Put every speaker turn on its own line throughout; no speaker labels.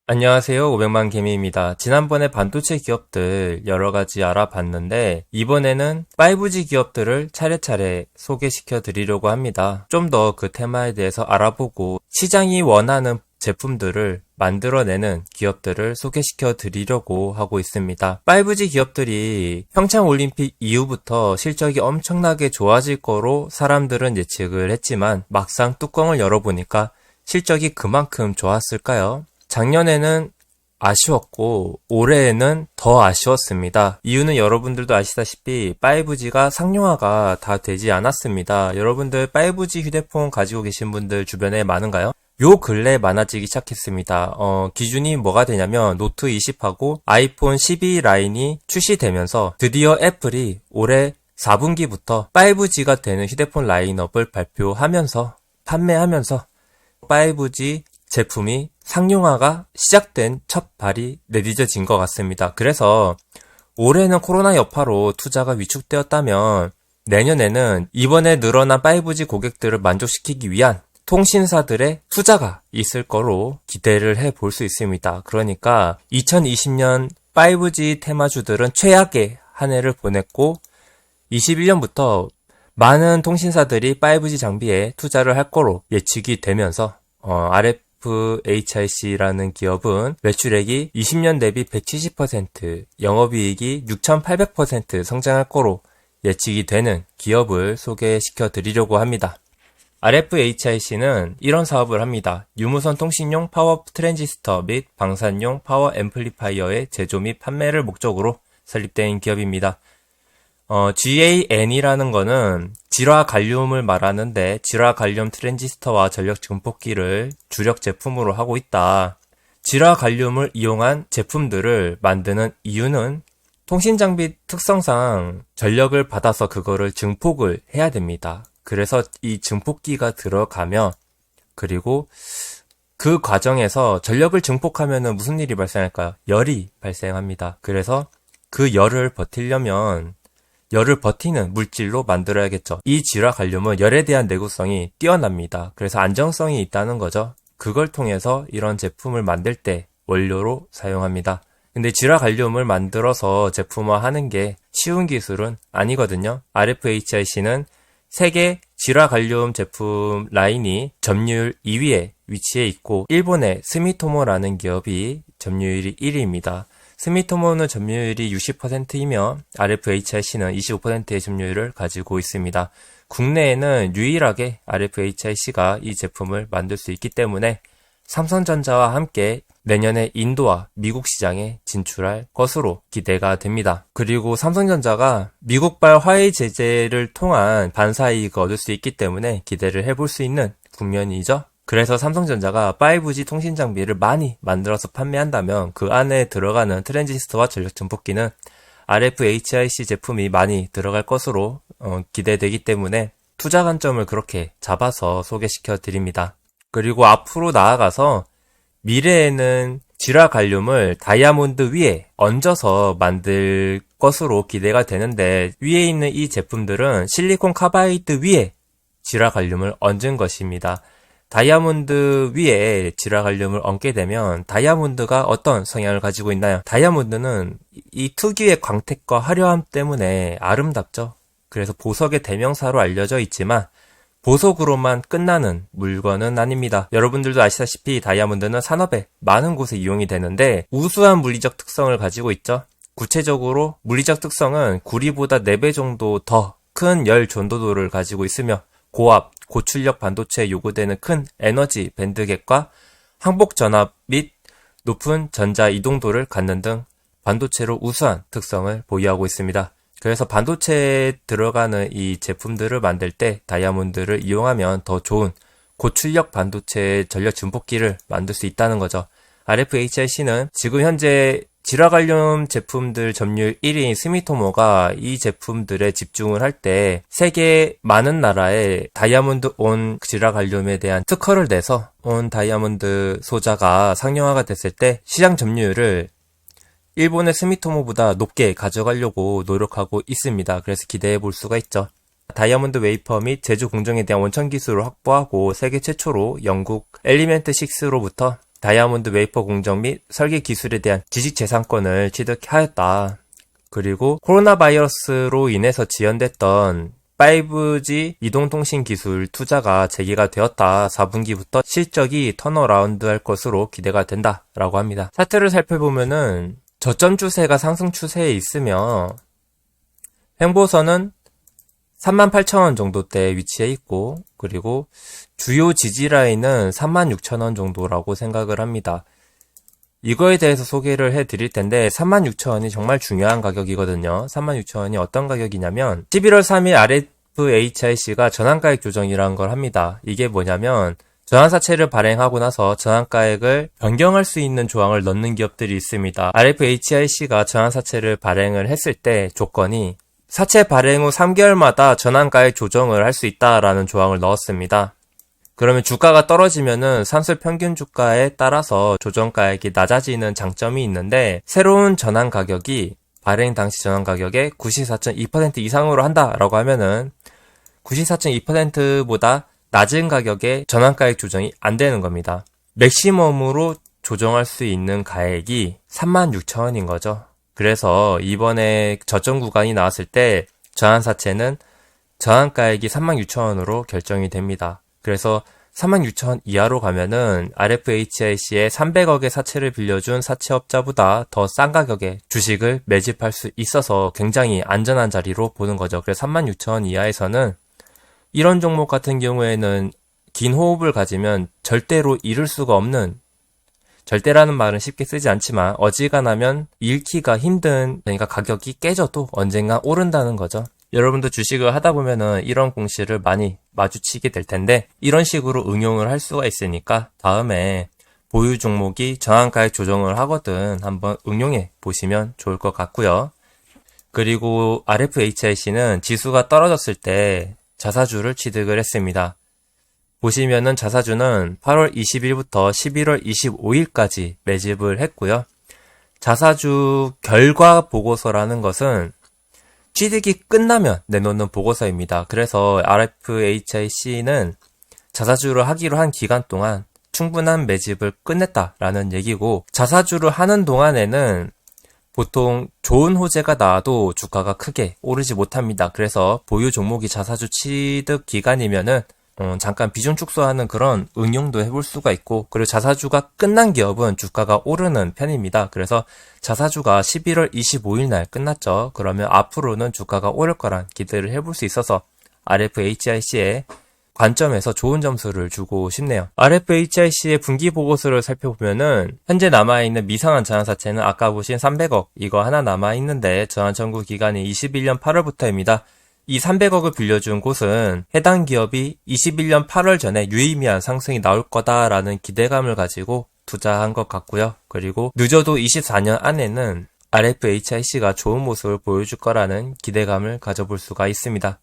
안녕하세요. 500만 개미입니다. 지난번에 반도체 기업들 여러가지 알아봤는데 이번에는 5G 기업들을 차례차례 소개시켜 드리려고 합니다. 좀 더 그 테마에 대해서 알아보고 시장이 원하는 제품들을 만들어내는 기업들을 소개시켜 드리려고 하고 있습니다. 5G 기업들이 평창올림픽 이후부터 실적이 엄청나게 좋아질 거로 사람들은 예측을 했지만 막상 뚜껑을 열어보니까 실적이 그만큼 좋았을까요? 작년에는 아쉬웠고 올해에는 더 아쉬웠습니다. 이유는 여러분들도 아시다시피 5G가 상용화가 다 되지 않았습니다. 여러분들 5G 휴대폰 가지고 계신 분들 주변에 많은가요? 요 근래 많아지기 시작했습니다. 기준이 뭐가 되냐면 노트 20하고 아이폰 12 라인이 출시되면서 드디어 애플이 올해 4분기부터 5G가 되는 휴대폰 라인업을 발표하면서 판매하면서 5G 제품이 상용화가 시작된 첫 발이 내딛어진 것 같습니다. 그래서 올해는 코로나 여파로 투자가 위축되었다면 내년에는 이번에 늘어난 5G 고객들을 만족시키기 위한 통신사들의 투자가 있을 거로 기대를 해볼 수 있습니다. 그러니까 2020년 5G 테마주들은 최악의 한 해를 보냈고 21년부터 많은 통신사들이 5G 장비에 투자를 할 거로 예측이 되면서 RFHIC라는 기업은 매출액이 20년 대비 170%, 영업이익이 6,800% 성장할 거로 예측이 되는 기업을 소개시켜 드리려고 합니다. RFHIC는 이런 사업을 합니다. 유무선 통신용 파워 트랜지스터 및 방산용 파워 앰플리파이어의 제조 및 판매를 목적으로 설립된 기업입니다. GaN이라는 거는 질화갈륨을 말하는데 질화갈륨 트랜지스터와 전력 증폭기를 주력 제품으로 하고 있다. 질화갈륨을 이용한 제품들을 만드는 이유는 통신장비 특성상 전력을 받아서 그거를 증폭을 해야 됩니다. 그래서 이 증폭기가 들어가며 그리고 그 과정에서 전력을 증폭하면 무슨 일이 발생할까요? 열이 발생합니다. 그래서 그 열을 버티려면 열을 버티는 물질로 만들어야겠죠. 이 질화갈륨은 열에 대한 내구성이 뛰어납니다. 그래서 안정성이 있다는 거죠. 그걸 통해서 이런 제품을 만들 때 원료로 사용합니다. 근데 질화갈륨을 만들어서 제품화하는 게 쉬운 기술은 아니거든요. RFHIC는 세계 질화갈륨 제품 라인이 점유율 2위에 위치해 있고 일본의 스미토모라는 기업이 점유율이 1위입니다. 스미토모는 점유율이 60%이며 RFHIC는 25%의 점유율을 가지고 있습니다. 국내에는 유일하게 RFHIC가 이 제품을 만들 수 있기 때문에 삼성전자와 함께 내년에 인도와 미국 시장에 진출할 것으로 기대가 됩니다. 그리고 삼성전자가 미국발 화웨이 제재를 통한 반사이익을 얻을 수 있기 때문에 기대를 해볼 수 있는 국면이죠. 그래서 삼성전자가 5G 통신 장비를 많이 만들어서 판매한다면 그 안에 들어가는 트랜지스터와 전력 증폭기는 RFHIC 제품이 많이 들어갈 것으로 기대되기 때문에 투자 관점을 그렇게 잡아서 소개시켜 드립니다. 그리고 앞으로 나아가서 미래에는 질화갈륨을 다이아몬드 위에 얹어서 만들 것으로 기대가 되는데 위에 있는 이 제품들은 실리콘 카바이드 위에 질화갈륨을 얹은 것입니다. 다이아몬드 위에 질화갈륨을 얹게 되면 다이아몬드가 어떤 성향을 가지고 있나요? 다이아몬드는 이 특유의 광택과 화려함 때문에 아름답죠. 그래서 보석의 대명사로 알려져 있지만 보석으로만 끝나는 물건은 아닙니다. 여러분들도 아시다시피 다이아몬드는 산업에 많은 곳에 이용이 되는데 우수한 물리적 특성을 가지고 있죠. 구체적으로 물리적 특성은 구리보다 4배 정도 더 큰 열 전도도를 가지고 있으며 고압, 고출력 반도체에 요구되는 큰 에너지 밴드갭과 항복 전압 및 높은 전자 이동도를 갖는 등 반도체로 우수한 특성을 보유하고 있습니다. 그래서 반도체에 들어가는 이 제품들을 만들 때 다이아몬드를 이용하면 더 좋은 고출력 반도체 전력 증폭기를 만들 수 있다는 거죠. RFHIC는 지금 현재 질화관련 제품들 점유율 1위인 스미토모가 이 제품들에 집중을 할 때 세계 많은 나라에 다이아몬드 온 질화관련에 대한 특허를 내서 온 다이아몬드 소자가 상용화가 됐을 때 시장 점유율을 일본의 스미토모보다 높게 가져가려고 노력하고 있습니다. 그래서 기대해 볼 수가 있죠. 다이아몬드 웨이퍼 및 제조 공정에 대한 원천 기술을 확보하고 세계 최초로 영국 엘리멘트 6로부터 다이아몬드 웨이퍼 공정 및 설계 기술에 대한 지식재산권을 취득하였다. 그리고 코로나 바이러스로 인해서 지연됐던 5G 이동통신 기술 투자가 재개가 되었다. 4분기부터 실적이 턴어라운드 할 것으로 기대가 된다. 라고 합니다. 차트를 살펴보면은 저점 추세가 상승 추세에 있으며 횡보선은 38,000원 정도대에 위치해 있고 그리고 주요 지지라인은 36,000원 정도라고 생각을 합니다. 이거에 대해서 소개를 해드릴 텐데 36,000원이 정말 중요한 가격이거든요. 36,000원이 어떤 가격이냐면 11월 3일 RFHIC가 전환가액 조정이라는 걸 합니다. 이게 뭐냐면 전환사채를 발행하고 나서 전환가액을 변경할 수 있는 조항을 넣는 기업들이 있습니다. RFHIC가 전환사채를 발행을 했을 때 조건이 사채 발행 후 3개월마다 전환가액 조정을 할 수 있다라는 조항을 넣었습니다. 그러면 주가가 떨어지면은 산술 평균 주가에 따라서 조정가액이 낮아지는 장점이 있는데 새로운 전환 가격이 발행 당시 전환 가격의 94.2% 이상으로 한다라고 하면은 94.2%보다 낮은 가격에 전환가액 조정이 안 되는 겁니다. 맥시멈으로 조정할 수 있는 가액이 36,000원인 거죠. 그래서 이번에 저점 구간이 나왔을 때 전환사채는 전환가액이 36,000원으로 결정이 됩니다. 그래서 36,000원 이하로 가면은 RFHIC의 300억의 사채를 빌려준 사채업자보다 더 싼 가격에 주식을 매집할 수 있어서 굉장히 안전한 자리로 보는 거죠. 그래서 36,000원 이하에서는 이런 종목 같은 경우에는 긴 호흡을 가지면 절대로 잃을 수가 없는, 절대라는 말은 쉽게 쓰지 않지만 어지간하면 잃기가 힘든, 그러니까 가격이 깨져도 언젠가 오른다는 거죠. 여러분도 주식을 하다 보면은 이런 공시를 많이 마주치게 될 텐데 이런 식으로 응용을 할 수가 있으니까 다음에 보유 종목이 전환가액 조정을 하거든 한번 응용해 보시면 좋을 것 같고요. 그리고 RFHIC는 지수가 떨어졌을 때 자사주를 취득을 했습니다. 보시면은 자사주는 8월 20일부터 11월 25일까지 매집을 했고요. 자사주 결과 보고서라는 것은 취득이 끝나면 내놓는 보고서입니다. 그래서 RFHIC는 자사주를 하기로 한 기간 동안 충분한 매집을 끝냈다라는 얘기고, 자사주를 하는 동안에는 보통 좋은 호재가 나와도 주가가 크게 오르지 못합니다. 그래서 보유 종목이 자사주 취득 기간이면은 잠깐 비중 축소하는 그런 응용도 해볼 수가 있고, 그리고 자사주가 끝난 기업은 주가가 오르는 편입니다. 그래서 자사주가 11월 25일 날 끝났죠. 그러면 앞으로는 주가가 오를 거란 기대를 해볼 수 있어서 RFHIC의 관점에서 좋은 점수를 주고 싶네요. RFHIC의 분기 보고서를 살펴보면은 현재 남아있는 미상환 전환사채는 아까 보신 300억 이거 하나 남아있는데 전환 청구 기간이 21년 8월부터입니다. 이 300억을 빌려준 곳은 해당 기업이 21년 8월 전에 유의미한 상승이 나올 거다라는 기대감을 가지고 투자한 것 같고요. 그리고 늦어도 24년 안에는 RFHIC가 좋은 모습을 보여줄 거라는 기대감을 가져볼 수가 있습니다.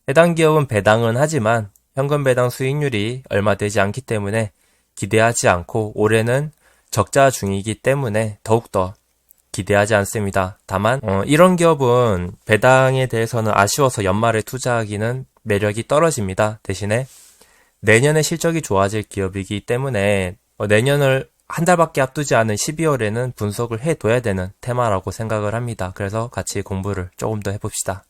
해당 기업은 배당은 하지만 현금 배당 수익률이 얼마 되지 않기 때문에 기대하지 않고 올해는 적자 중이기 때문에 더욱더 기대하지 않습니다. 다만 이런 기업은 배당에 대해서는 아쉬워서 연말에 투자하기는 매력이 떨어집니다. 대신에 내년에 실적이 좋아질 기업이기 때문에 내년을 한 달밖에 앞두지 않은 12월에는 분석을 해둬야 되는 테마라고 생각을 합니다. 그래서 같이 공부를 조금 더 해봅시다.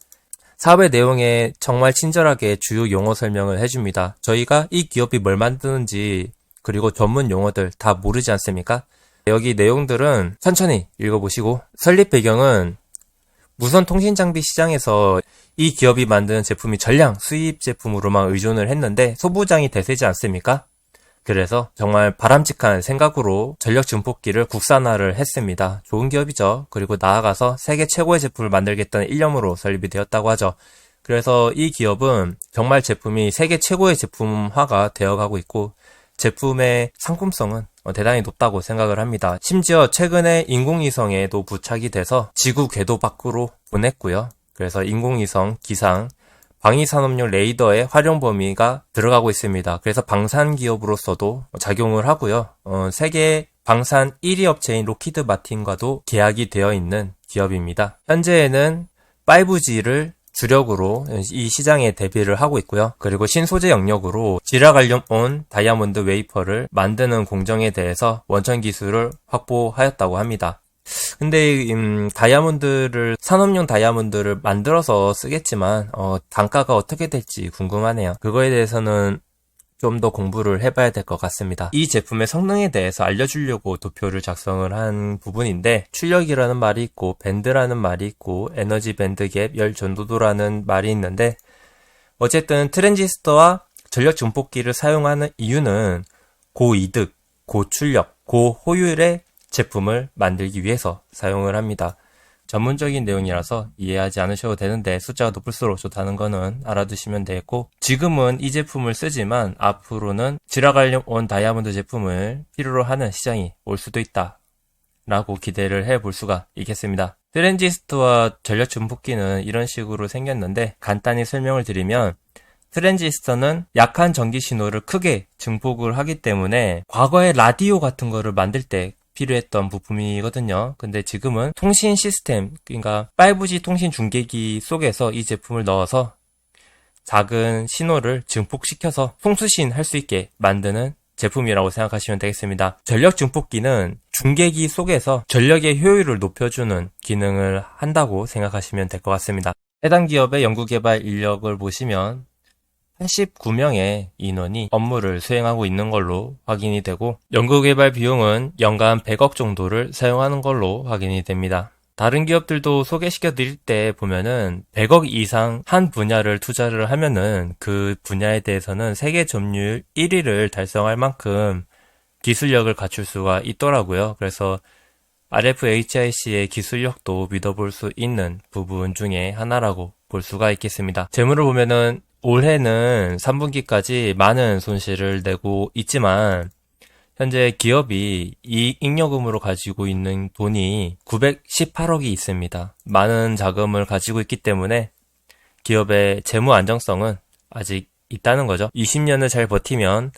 사업의 내용에 정말 친절하게 주요 용어 설명을 해줍니다. 저희가 이 기업이 뭘 만드는지 그리고 전문 용어들 다 모르지 않습니까? 여기 내용들은 천천히 읽어보시고, 설립 배경은 무선 통신장비 시장에서 이 기업이 만드는 제품이 전량 수입 제품으로만 의존을 했는데 소부장이 대세지 않습니까? 그래서 정말 바람직한 생각으로 전력 증폭기를 국산화를 했습니다. 좋은 기업이죠. 그리고 나아가서 세계 최고의 제품을 만들겠다는 일념으로 설립이 되었다고 하죠. 그래서 이 기업은 정말 제품이 세계 최고의 제품화가 되어가고 있고, 제품의 상품성은 대단히 높다고 생각을 합니다. 심지어 최근에 인공위성에도 부착이 돼서 지구 궤도 밖으로 보냈고요. 그래서 인공위성 기상 방위산업용 레이더의 활용 범위가 들어가고 있습니다. 그래서 방산 기업으로서도 작용을 하고요. 세계 방산 1위 업체인 로키드 마틴과도 계약이 되어 있는 기업입니다. 현재에는 5G를 주력으로 이 시장에 대비를 하고 있고요. 그리고 신소재 영역으로 지라갈륨 온 다이아몬드 웨이퍼를 만드는 공정에 대해서 원천 기술을 확보하였다고 합니다. 근데 산업용 다이아몬드를 만들어서 쓰겠지만 단가가 어떻게 될지 궁금하네요. 그거에 대해서는 좀 더 공부를 해봐야 될 것 같습니다. 이 제품의 성능에 대해서 알려주려고 도표를 작성을 한 부분인데, 출력이라는 말이 있고 밴드라는 말이 있고 에너지 밴드 갭, 열 전도도라는 말이 있는데, 어쨌든 트랜지스터와 전력 증폭기를 사용하는 이유는 고이득, 고출력, 고효율의 제품을 만들기 위해서 사용을 합니다. 전문적인 내용이라서 이해하지 않으셔도 되는데 숫자가 높을수록 좋다는 거는 알아두시면 되겠고, 지금은 이 제품을 쓰지만 앞으로는 지라갈륨 온 다이아몬드 제품을 필요로 하는 시장이 올 수도 있다 라고 기대를 해볼 수가 있겠습니다. 트랜지스터와 전력 증폭기는 이런 식으로 생겼는데, 간단히 설명을 드리면 트랜지스터는 약한 전기 신호를 크게 증폭을 하기 때문에 과거에 라디오 같은 거를 만들 때 필요했던 부품이거든요. 근데 지금은 통신 시스템, 그러니까 5G 통신 중계기 속에서 이 제품을 넣어서 작은 신호를 증폭시켜서 송수신 할 수 있게 만드는 제품이라고 생각하시면 되겠습니다. 전력 증폭기는 중계기 속에서 전력의 효율을 높여주는 기능을 한다고 생각하시면 될 것 같습니다. 해당 기업의 연구개발 인력을 보시면 89명의 인원이 업무를 수행하고 있는 걸로 확인이 되고, 연구개발 비용은 연간 100억 정도를 사용하는 걸로 확인이 됩니다. 다른 기업들도 소개시켜 드릴 때 보면은 100억 이상 한 분야를 투자를 하면은 그 분야에 대해서는 세계 점유율 1위를 달성할 만큼 기술력을 갖출 수가 있더라고요. 그래서 RFHIC의 기술력도 믿어볼 수 있는 부분 중에 하나라고 볼 수가 있겠습니다. 재무를 보면은 올해는 3분기까지 많은 손실을 내고 있지만, 현재 기업이 이 잉여금으로 가지고 있는 돈이 918억이 있습니다. 많은 자금을 가지고 있기 때문에 기업의 재무 안정성은 아직 있다는 거죠. 20년을 잘 버티면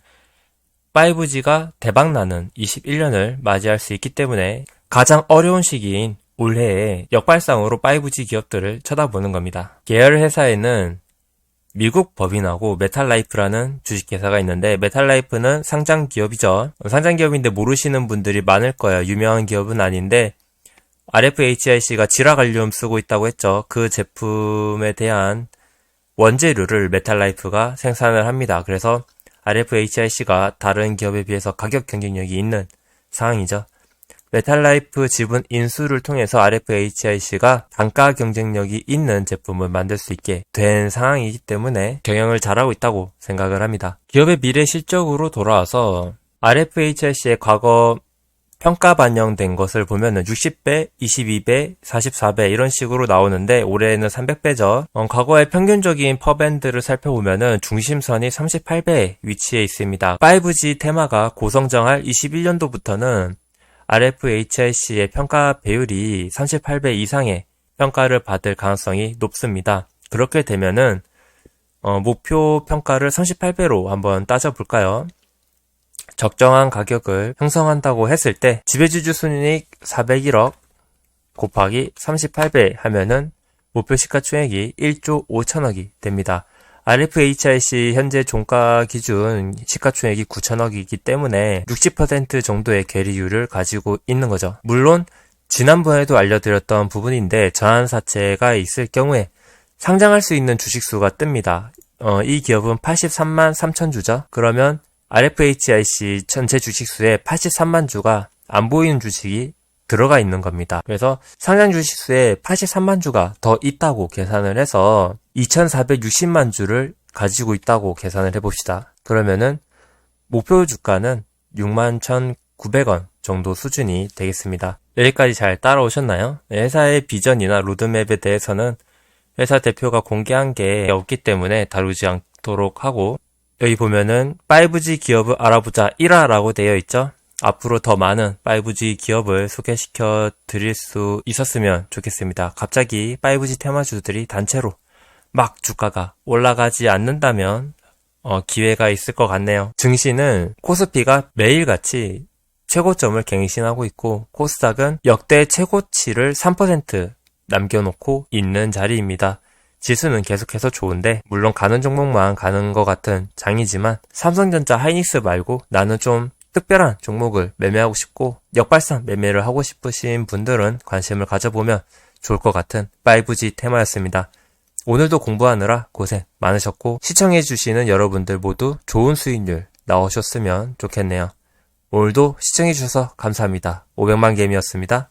5G가 대박나는 21년을 맞이할 수 있기 때문에 가장 어려운 시기인 올해에 역발상으로 5G 기업들을 쳐다보는 겁니다. 계열 회사에는 미국 법인하고 메탈라이프라는 주식회사가 있는데, 메탈라이프는 상장 기업이죠. 상장 기업인데 모르시는 분들이 많을 거예요. 유명한 기업은 아닌데, RFHIC가 지라갈륨 쓰고 있다고 했죠. 그 제품에 대한 원재료를 메탈라이프가 생산을 합니다. 그래서 RFHIC가 다른 기업에 비해서 가격 경쟁력이 있는 상황이죠. 메탈라이프 지분 인수를 통해서 RFHIC가 단가 경쟁력이 있는 제품을 만들 수 있게 된 상황이기 때문에 경영을 잘하고 있다고 생각을 합니다. 기업의 미래 실적으로 돌아와서 RFHIC의 과거 평가 반영된 것을 보면은 60배, 22배, 44배 이런 식으로 나오는데, 올해는 300배죠. 과거의 평균적인 퍼밴드를 살펴보면은 중심선이 38배에 위치해 있습니다. 5G 테마가 고성장할 21년도부터는 RFHIC의 평가 배율이 38배 이상의 평가를 받을 가능성이 높습니다. 그렇게 되면은 목표 평가를 38배로 한번 따져볼까요? 적정한 가격을 형성한다고 했을 때 지배주주 순이익 401억 곱하기 38배 하면은 목표 시가총액이 1조 5천억이 됩니다. RFHIC 현재 종가 기준 시가총액이 9천억이기 때문에 60% 정도의 계리율을 가지고 있는 거죠. 물론 지난번에도 알려드렸던 부분인데, 전환사채가 있을 경우에 상장할 수 있는 주식수가 뜹니다. 이 기업은 83만 3천 주죠. 그러면 RFHIC 전체 주식수에 83만 주가 안 보이는 주식이 들어가 있는 겁니다. 그래서 상장 주식수에 83만 주가 더 있다고 계산을 해서 2460만 주를 가지고 있다고 계산을 해봅시다. 그러면은 목표 주가는 61,900원 정도 수준이 되겠습니다. 여기까지 잘 따라오셨나요? 회사의 비전이나 로드맵에 대해서는 회사 대표가 공개한 게 없기 때문에 다루지 않도록 하고, 여기 보면은 5G 기업을 알아보자 1화라고 되어 있죠. 앞으로 더 많은 5G 기업을 소개시켜 드릴 수 있었으면 좋겠습니다. 갑자기 5G 테마주들이 단체로 막 주가가 올라가지 않는다면 기회가 있을 것 같네요. 증시는 코스피가 매일같이 최고점을 갱신하고 있고 코스닥은 역대 최고치를 3% 남겨놓고 있는 자리입니다. 지수는 계속해서 좋은데 물론 가는 종목만 가는 것 같은 장이지만 삼성전자 하이닉스 말고 나는 좀 특별한 종목을 매매하고 싶고 역발상 매매를 하고 싶으신 분들은 관심을 가져보면 좋을 것 같은 5G 테마였습니다. 오늘도 공부하느라 고생 많으셨고 시청해주시는 여러분들 모두 좋은 수익률 나오셨으면 좋겠네요. 오늘도 시청해주셔서 감사합니다. 500만 개미였습니다.